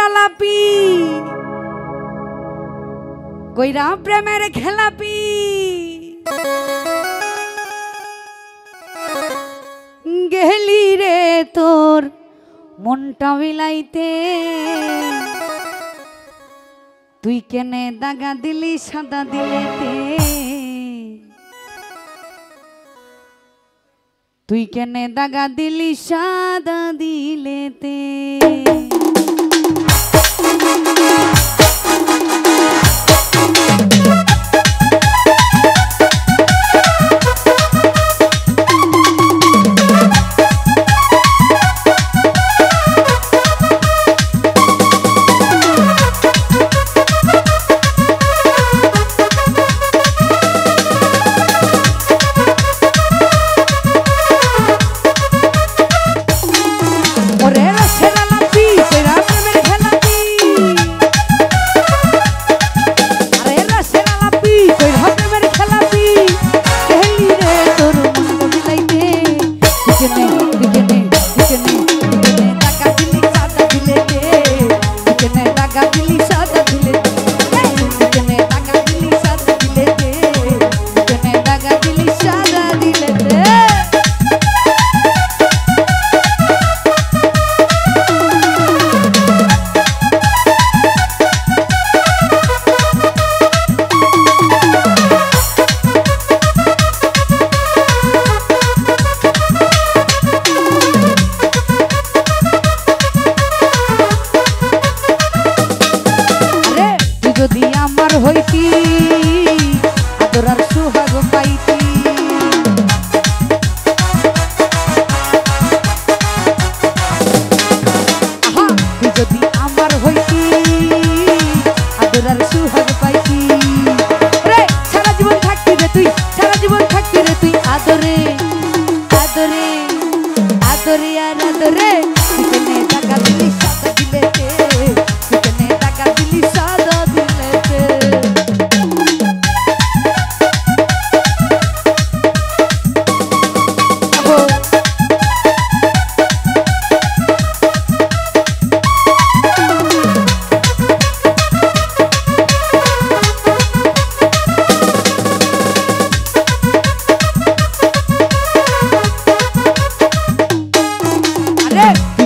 আলাপি কইরা প্রেমের খেলাপি গেলি রে তোর মনটা বিলাইতে তুই কেনে দাগা দিলি সাদা দিলেতে তুই কেনে দাগা দিলি সাদা দিলেতে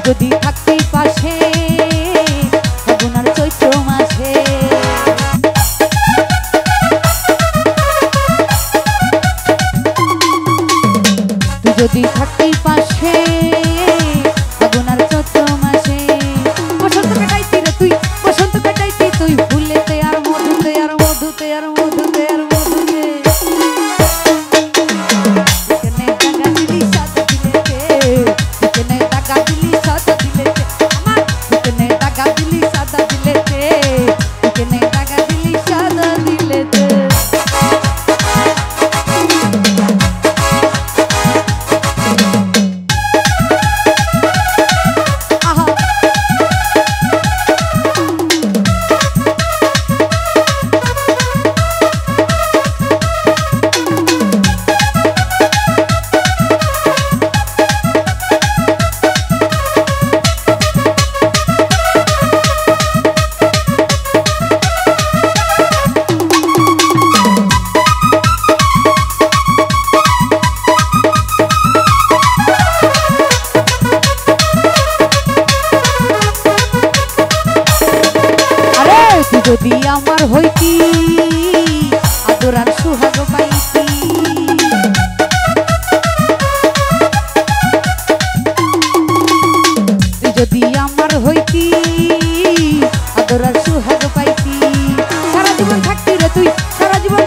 যদি থাকতেই পাশে ফাগুনার চৈত্র মাসে তুই যদি থাকতেই পাশে ফাগুনার চৈত্র মাসে বসন্ত কাটাইতি রে তুই বসন্ত কাটাইতি তুই ফুলেতে আর মধুতে আর মধুতে আর মধুতে আর মধুতে যদি আমার হইতি আদরার সুহাগ পাইতি যদি আমার হইতি আদরার সুহাগ পাইতি সারা জীবন থাকতি রে তুই সারা জীবন